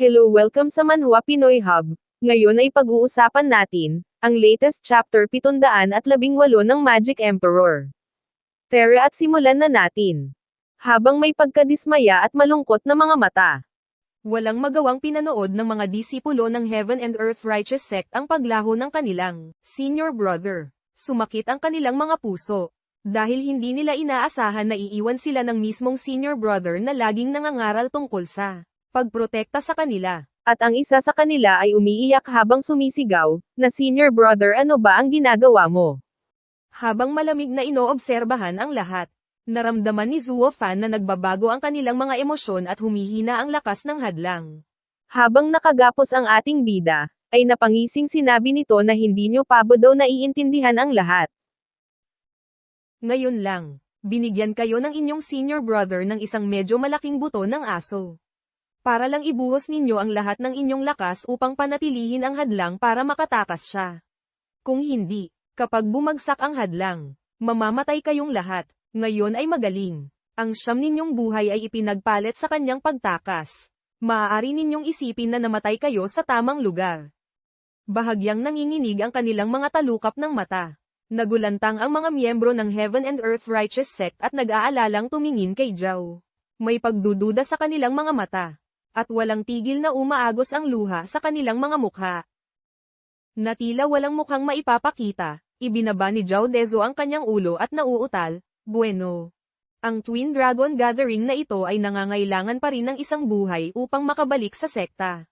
Hello, welcome sa Manhwa Pinoy Hub. Ngayon ay pag-uusapan natin ang latest chapter 718 ng Magic Emperor. Tara at simulan na natin. Habang may pagkadismaya at malungkot na mga mata. Walang magawang pinanood ng mga disipulo ng Heaven and Earth Righteous Sect ang paglaho ng kanilang senior brother. Sumakit ang kanilang mga puso. Dahil hindi nila inaasahan na iiwan sila ng mismong senior brother na laging nangangaral tungkol sa pagprotekta sa kanila. At ang isa sa kanila ay umiiyak habang sumisigaw, na senior brother, ano ba ang ginagawa mo? Habang malamig na inoobserbahan ang lahat, naramdaman ni Zuo Fan na nagbabago ang kanilang mga emosyon at humihina ang lakas ng hadlang. Habang nakagapos ang ating bida, ay napangising sinabi nito na hindi nyo pa ba daw naiintindihan ang lahat. Ngayon lang, binigyan kayo ng inyong senior brother ng isang medyo malaking buto ng aso. Para lang ibuhos ninyo ang lahat ng inyong lakas upang panatilihin ang hadlang para makatakas siya. Kung hindi, kapag bumagsak ang hadlang, mamamatay kayong lahat. Ngayon ay magaling. Ang siyam ninyong buhay ay ipinagpalit sa kanyang pagtakas. Maaari ninyong isipin na namatay kayo sa tamang lugar. Bahagyang nanginginig ang kanilang mga talukap ng mata. Nagulantang ang mga miyembro ng Heaven and Earth Righteous Sect at nag-aalalang tumingin kay Zhao. May pagdududa sa kanilang mga mata. At walang tigil na umaagos ang luha sa kanilang mga mukha. Na tila walang mukhang maipapakita, ibinaba ni Zhao Dezo ang kanyang ulo at nauutal, bueno. Ang Twin Dragon Gathering na ito ay nangangailangan pa rin ng isang buhay upang makabalik sa sekta.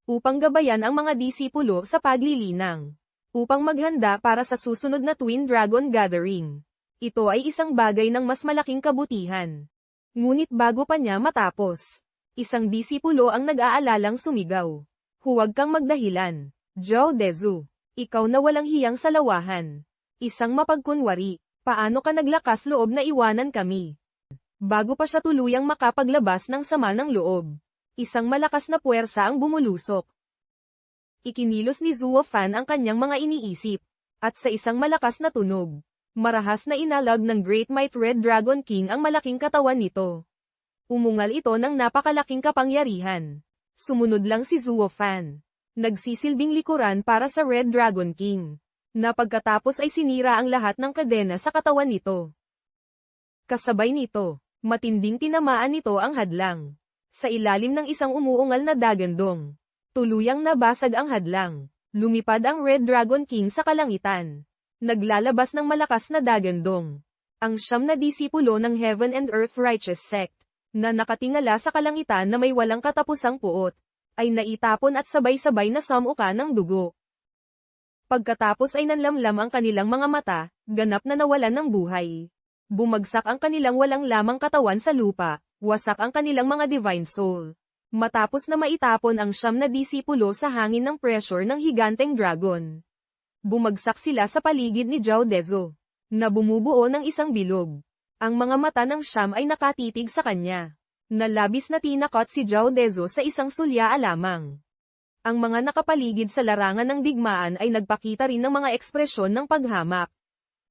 Upang gabayan ang mga disipulo sa paglilinang. Upang maghanda para sa susunod na Twin Dragon Gathering. Ito ay isang bagay ng mas malaking kabutihan. Ngunit bago pa niya matapos, isang disipulo ang nag-aalalang sumigaw. Huwag kang magdahilan, Zhao Dezu. Ikaw na walang hiyang salawahan. Isang mapagkunwari, paano ka naglakas loob na iwanan kami? Bago pa siya tuluyang makapaglabas ng sama ng loob, isang malakas na puwersa ang bumulusok. Ikinilos ni Zuo Fan ang kanyang mga iniisip, at sa isang malakas na tunog, marahas na inalag ng Great Might Red Dragon King ang malaking katawan nito. Umungal ito ng napakalaking kapangyarihan. Sumunod lang si Zuo Fan. Nagsisilbing likuran para sa Red Dragon King. Na pagkatapos ay sinira ang lahat ng kadena sa katawan nito. Kasabay nito, matinding tinamaan nito ang hadlang. Sa ilalim ng isang umuungal na dagandong. Tuluyang nabasag ang hadlang. Lumipad ang Red Dragon King sa kalangitan. Naglalabas ng malakas na dagandong. Ang siyam na disipulo ng Heaven and Earth Righteous Sect, na nakatingala sa kalangitan na may walang katapusang puot, ay naitapon at sabay-sabay na samuka ng dugo. Pagkatapos ay nanlamlam ang kanilang mga mata, ganap na nawalan ng buhay. Bumagsak ang kanilang walang lamang katawan sa lupa, wasak ang kanilang mga divine soul. Matapos na maitapon ang siyam na disipulo sa hangin ng pressure ng higanteng dragon. Bumagsak sila sa paligid ni Zhao Dezo, na bumubuo ng isang bilog. Ang mga mata ng siyam ay nakatitig sa kanya. Nalabis na tinakot si Zhao Dezo sa isang sulya lamang. Ang mga nakapaligid sa larangan ng digmaan ay nagpakita rin ng mga ekspresyon ng paghamak.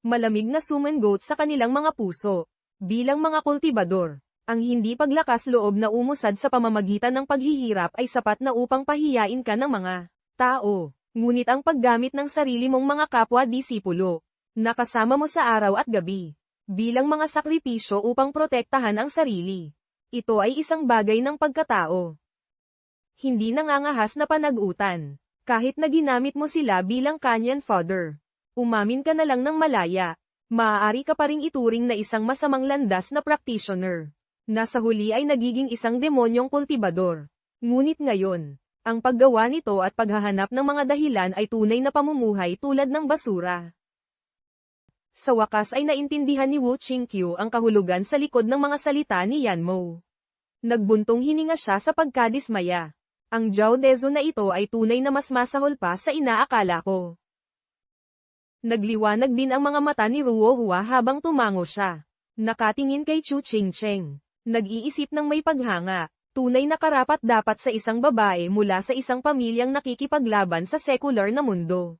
Malamig na sumangot sa kanilang mga puso. Bilang mga kultibador, ang hindi paglakas loob na umusad sa pamamagitan ng paghihirap ay sapat na upang pahiyain ka ng mga tao. Ngunit ang paggamit ng sarili mong mga kapwa-disipulo, nakasama mo sa araw at gabi, bilang mga sakripisyo upang protektahan ang sarili. Ito ay isang bagay ng pagkatao. Hindi nangangahas na panag-utan. Kahit na ginamit mo sila bilang canyon fodder. Umamin ka na lang ng malaya. Maaari ka pa ring ituring na isang masamang landas na practitioner. Nasa huli ay nagiging isang demonyong kultibador. Ngunit ngayon, ang paggawa nito at paghahanap ng mga dahilan ay tunay na pamumuhay tulad ng basura. Sa wakas ay naintindihan ni Wu Qingqiu ang kahulugan sa likod ng mga salita ni Yanmo. Nagbuntong hininga siya sa pagkadismaya. Ang Zhao Dezo na ito ay tunay na mas masahol pa sa inaakala ko. Nagliwanag din ang mga mata ni Ruo Hua habang tumango siya. Nakatingin kay Chu Qingcheng. Nag-iisip ng may paghanga. Tunay na karapat dapat sa isang babae mula sa isang pamilyang nakikipaglaban sa sekular na mundo.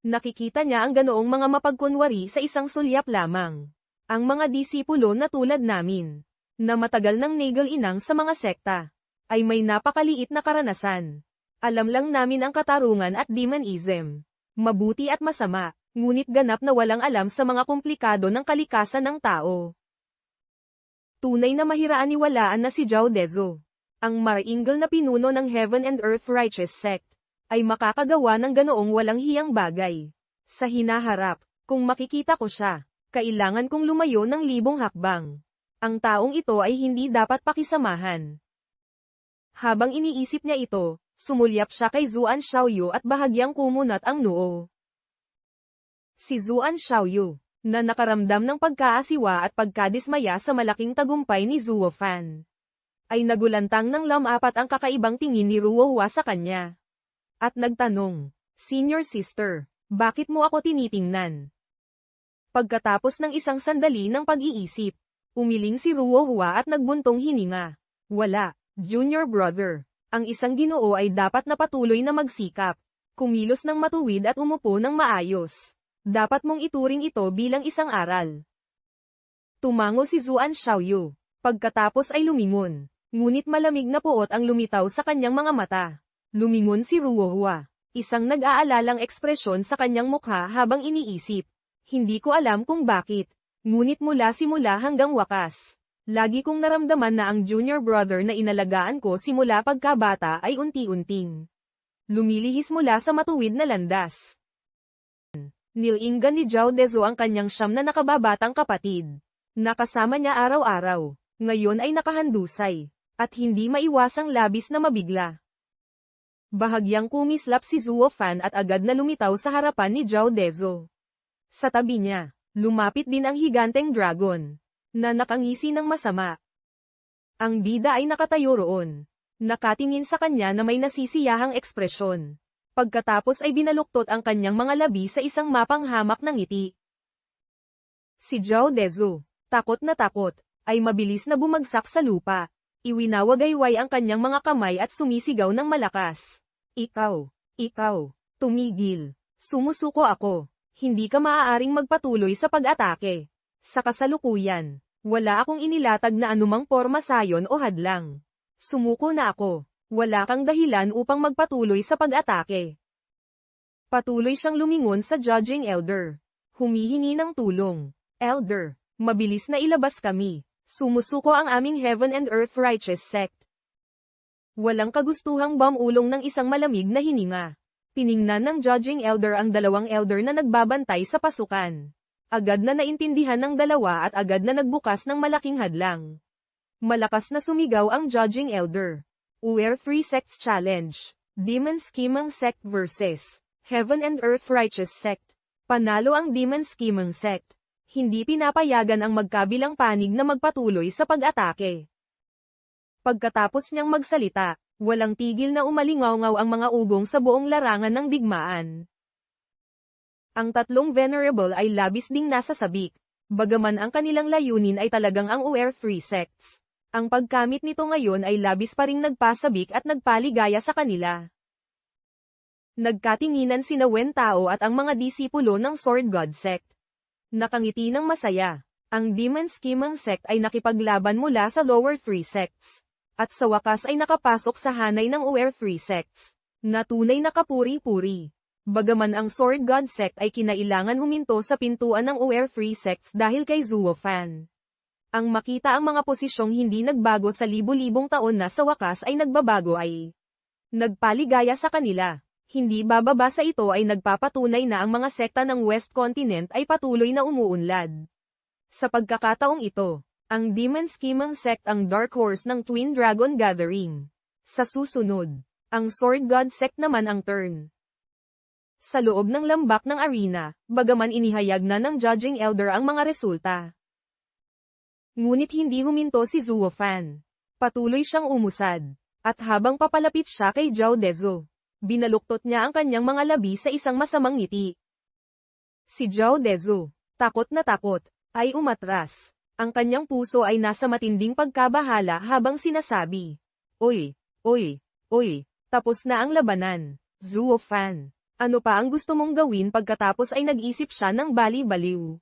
Nakikita niya ang ganoong mga mapagkunwari sa isang sulyap lamang. Ang mga disipulo na tulad namin, na matagal nang nagal-inang sa mga sekta, ay may napakaliit na karanasan. Alam lang namin ang katarungan at demonism. Mabuti at masama, ngunit ganap na walang alam sa mga komplikado ng kalikasan ng tao. Tunay na mahiraaniwalaan na si Zhao Dezo, ang maringal na pinuno ng Heaven and Earth Righteous Sect, ay makakagawa ng ganoong walang hiyang bagay. Sa hinaharap, kung makikita ko siya, kailangan kong lumayo ng 1,000 hakbang. Ang taong ito ay hindi dapat pakisamahan. Habang iniisip niya ito, sumulyap siya kay Zuan Xiaoyu at bahagyang kumunat ang noo. Si Zuan Xiaoyu, na nakaramdam ng pagkaasiwa at pagkadismaya sa malaking tagumpay ni Zuo Fan, ay nagulantang ng lamapat ang kakaibang tingin ni Ruo Hua sa kanya. At nagtanong, "Senior sister, bakit mo ako tinitingnan?" Pagkatapos ng isang sandali ng pag-iisip, umiling si Ruo Hua at nagbuntong hininga. "Wala, junior brother. Ang isang ginoo ay dapat na patuloy na magsikap, kumilos ng matuwid at umupo ng maayos. Dapat mong ituring ito bilang isang aral." Tumango si Zuan Xiaoyu. Pagkatapos ay lumingon. Ngunit malamig na puot ang lumitaw sa kanyang mga mata. Lumingon si Ruo Hua. Isang nag-aalalang ekspresyon sa kanyang mukha habang iniisip. "Hindi ko alam kung bakit. Ngunit mula simula hanggang wakas, lagi kong naramdaman na ang junior brother na inalagaan ko simula pagkabata ay unti-unting lumilihis mula sa matuwid na landas." Nilinggan ni Zhao Dezo ang kanyang siyam na nakababatang kapatid. Nakasama niya araw-araw. Ngayon ay nakahandusay. At hindi maiwasang labis na mabigla. Bahagyang kumislap si Zuo Fan at agad na lumitaw sa harapan ni Zhao Dezo. Sa tabi niya, lumapit din ang higanteng dragon, na nakangisi ng masama. Ang bida ay nakatayo roon. Nakatingin sa kanya na may nasisiyahang ekspresyon. Pagkatapos ay binaluktot ang kanyang mga labi sa isang mapanghamak ng ngiti. Si Zhao Dezo, takot na takot, ay mabilis na bumagsak sa lupa. Iwinawagayway ang kanyang mga kamay at sumisigaw ng malakas. Ikaw, tumigil. Sumusuko ako. Hindi ka maaaring magpatuloy sa pag-atake. Sa kasalukuyan, wala akong inilatag na anumang porma sayon o hadlang. Sumuko na ako. Wala kang dahilan upang magpatuloy sa pag-atake. Patuloy siyang lumingon sa Judging Elder. Humihingi ng tulong. Elder, mabilis na ilabas kami. Sumusuko ang aming Heaven and Earth Righteous Sect. Walang kagustuhang bamulong ng isang malamig na hininga. Tiningnan ng Judging Elder ang dalawang elder na nagbabantay sa pasukan. Agad na naintindihan ng dalawa at agad na nagbukas ng malaking hadlang. Malakas na sumigaw ang Judging Elder. Uer 3 Sects Challenge. Demon Scheming Sect vs. Heaven and Earth Righteous Sect. Panalo ang Demon Scheming Sect. Hindi pinapayagan ang magkabilang panig na magpatuloy sa pag-atake. Pagkatapos niyang magsalita, walang tigil na umalingaw-ngaw ang mga ugong sa buong larangan ng digmaan. Ang tatlong venerable ay labis ding nasa sabik, bagaman ang kanilang layunin ay talagang ang Uer 3 Sects. Ang pagkamit nito ngayon ay labis pa ring nagpasabik at nagpaligaya sa kanila. Nagkatinginan sina Wen Tao at ang mga disipulo ng Sword God Sect. Nakangiti ng masaya. Ang Demon Scheming Sect ay nakipaglaban mula sa lower 3 sects. At sa wakas ay nakapasok sa hanay ng Uer 3 Sects, na tunay na kapuri-puri. Bagaman ang Sword God Sect ay kinailangan huminto sa pintuan ng Uer 3 Sects dahil kay Zuo Fan. Ang makita ang mga posisyong hindi nagbago sa libu-libong taon na sa wakas ay nagbabago ay nagpaligaya sa kanila. Hindi bababa sa ito ay nagpapatunay na ang mga sekta ng West Continent ay patuloy na umuunlad. Sa pagkakataong ito, ang Demon Scheming Sect ang Dark Horse ng Twin Dragon Gathering. Sa susunod, ang Sword God Sect naman ang turn. Sa loob ng lambak ng arena, bagaman inihayag na ng Judging Elder ang mga resulta. Ngunit hindi huminto si Zuo Fan. Patuloy siyang umusad. At habang papalapit siya kay Zhao Dezo, binaluktot niya ang kanyang mga labi sa isang masamang ngiti. Si Zhao Dezo, takot na takot, ay umatras. Ang kanyang puso ay nasa matinding pagkabahala habang sinasabi, Oy, tapos na ang labanan. Zuo Fan, ano pa ang gusto mong gawin pagkatapos ay nag-isip siya ng bali-baliw.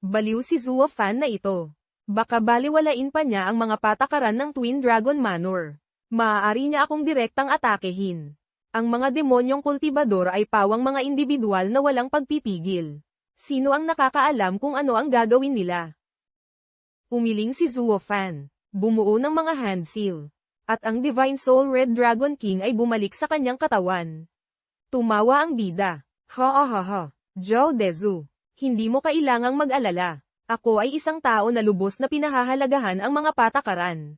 Baliw si Zuo Fan na ito. Baka baliwalain pa niya ang mga patakaran ng Twin Dragon Manor. Maaari niya akong direktang atakehin. Ang mga demonyong kultibador ay pawang mga individual na walang pagpipigil. Sino ang nakakaalam kung ano ang gagawin nila? Umiling si Zuo Fan. Bumuo ng mga hand seal. At ang Divine Soul Red Dragon King ay bumalik sa kanyang katawan. Tumawa ang bida. Ha ha ha ha. Zhao Dezu. Hindi mo kailangang mag-alala. Ako ay isang tao na lubos na pinahahalagahan ang mga patakaran.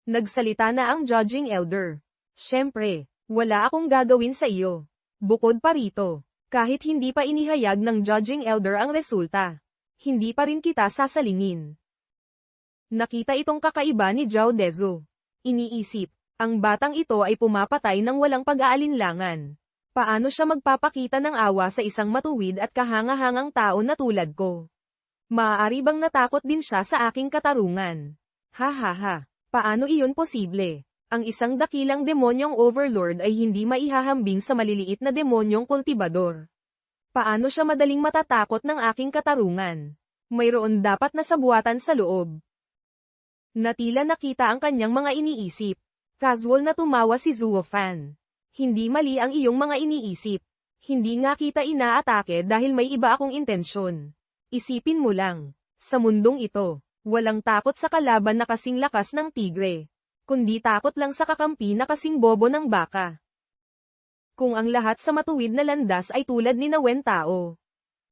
Nagsalita na ang Judging Elder. Siyempre, wala akong gagawin sa iyo. Bukod pa rito, kahit hindi pa inihayag ng Judging Elder ang resulta, hindi pa rin kita sasalingin. Nakita itong kakaiba ni Zhao Dezu. Iniisip, ang batang ito ay pumapatay ng walang pag-aalinlangan. Paano siya magpapakita ng awa sa isang matuwid at kahanga-hangang tao na tulad ko? Maaari bang natakot din siya sa aking katarungan? Ha ha ha. Paano iyon posible? Ang isang dakilang demonyong overlord ay hindi maihahambing sa maliliit na demonyong kultibador. Paano siya madaling matatakot ng aking katarungan? Mayroon dapat na sabuatan sa loob. Natila nakita ang kanyang mga iniisip. Casual na tumawa si Zuo Fan. Hindi mali ang iyong mga iniisip. Hindi nga kita inaatake dahil may iba akong intensyon. Isipin mo lang, sa mundong ito, walang takot sa kalaban na kasing lakas ng tigre, kundi takot lang sa kakampi na kasing bobo ng baka. Kung ang lahat sa matuwid na landas ay tulad ni na Wen Tao,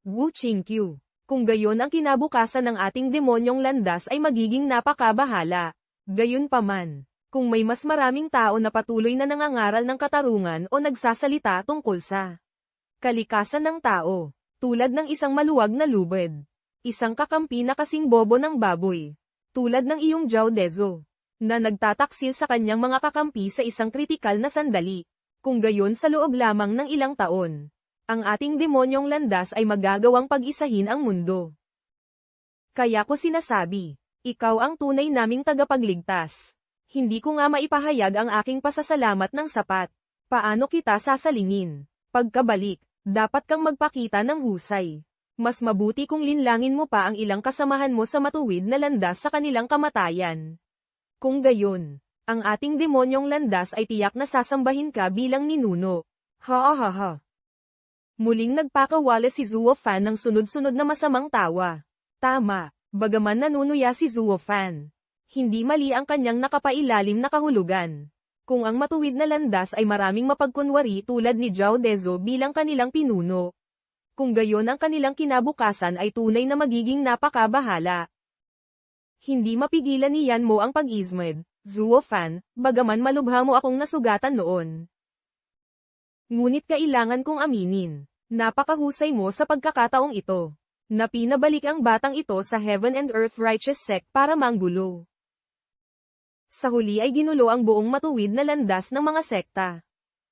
Wu Qingqiu, kung gayon ang kinabukasan ng ating demonyong landas ay magiging napakabahala. Gayunpaman, kung may mas maraming tao na patuloy na nangangaral ng katarungan o nagsasalita tungkol sa kalikasan ng tao, tulad ng isang maluwag na lubid, isang kakampi na kasing bobo ng baboy, tulad ng iyong Zhao Dezu, na nagtataksil sa kanyang mga kakampi sa isang kritikal na sandali. Kung gayon sa loob lamang ng ilang taon, ang ating demonyong landas ay magagawang pag-isahin ang mundo. Kaya ko sinasabi, ikaw ang tunay naming tagapagligtas. Hindi ko nga maipahayag ang aking pasasalamat ng sapat. Paano kita sasalingin? Pagkabalik, dapat kang magpakita ng husay. Mas mabuti kung linlangin mo pa ang ilang kasamahan mo sa matuwid na landas sa kanilang kamatayan. Kung gayon, ang ating demonyong landas ay tiyak na sasambahin ka bilang ninuno. Ha ha ha. Muling nagpakawala si Zuo Fan ng sunod-sunod na masamang tawa. Tama, bagaman nanunuya si Zuo Fan. Hindi mali ang kanyang nakapailalim na kahulugan. Kung ang matuwid na landas ay maraming mapagkunwari tulad ni Zhao Dezu bilang kanilang pinuno, kung gayon ang kanilang kinabukasan ay tunay na magiging napakabahala. Hindi mapigilan ni Yan Mo ang pag-ismed, Zuo Fan, bagaman malubha mo akong nasugatan noon. Ngunit kailangan kong aminin, napakahusay mo sa pagkakataong ito, na pinabalik ang batang ito sa Heaven and Earth Righteous Sect para manggulo. Sa huli ay ginulo ang buong matuwid na landas ng mga sekta.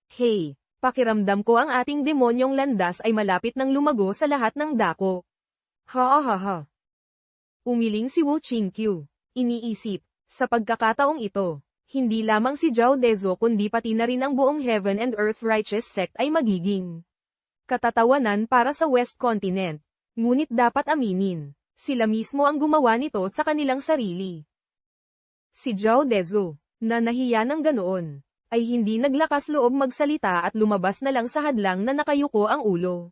Hey! Pakiramdam ko ang ating demonyong landas ay malapit nang lumago sa lahat ng dako. Ha ha ha. Umiling si Wu Qingqiu. Iniisip, sa pagkakataong ito, hindi lamang si Zhao Dezu kundi pati na rin ang buong Heaven and Earth Righteous Sect ay magiging katatawanan para sa West Continent. Ngunit dapat aminin, sila mismo ang gumawa nito sa kanilang sarili. Si Zhao Dezu, na nahiya ng ganoon, ay hindi naglakas loob magsalita at lumabas na lang sa hadlang na nakayuko ang ulo.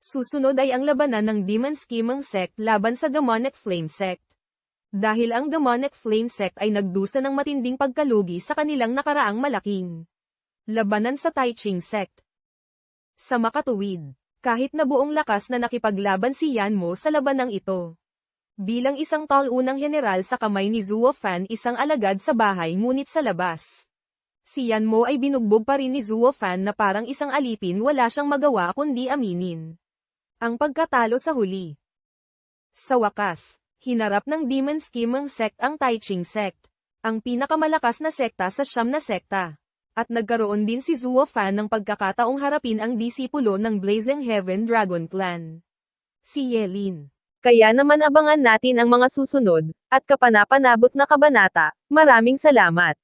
Susunod ay ang labanan ng Demon Scheming Sect laban sa Demonic Flame Sect. Dahil ang Demonic Flame Sect ay nagdusa ng matinding pagkalugi sa kanilang nakaraang malaking labanan sa Tai Ching Sect. Sa makatuwid, kahit na buong lakas na nakipaglaban si Yan Mo sa labanang ito. Bilang isang unang general sa kamay ni Zuo Fan, isang alagad sa bahay ngunit sa labas. Si Yan Mo ay binugbog pa rin ni Zuo Fan na parang isang alipin, wala siyang magawa kundi aminin ang pagkatalo sa huli. Sa wakas, hinarap ng Demon Scheming Sect ang Tai Ching Sect, ang pinakamalakas na sekta sa 9 na sekta. At nagkaroon din si Zuo Fan ng pagkakataong harapin ang disipulo ng Blazing Heaven Dragon Clan, si Yelin. Kaya naman abangan natin ang mga susunod, at kapanapanabot na kabanata. Maraming salamat!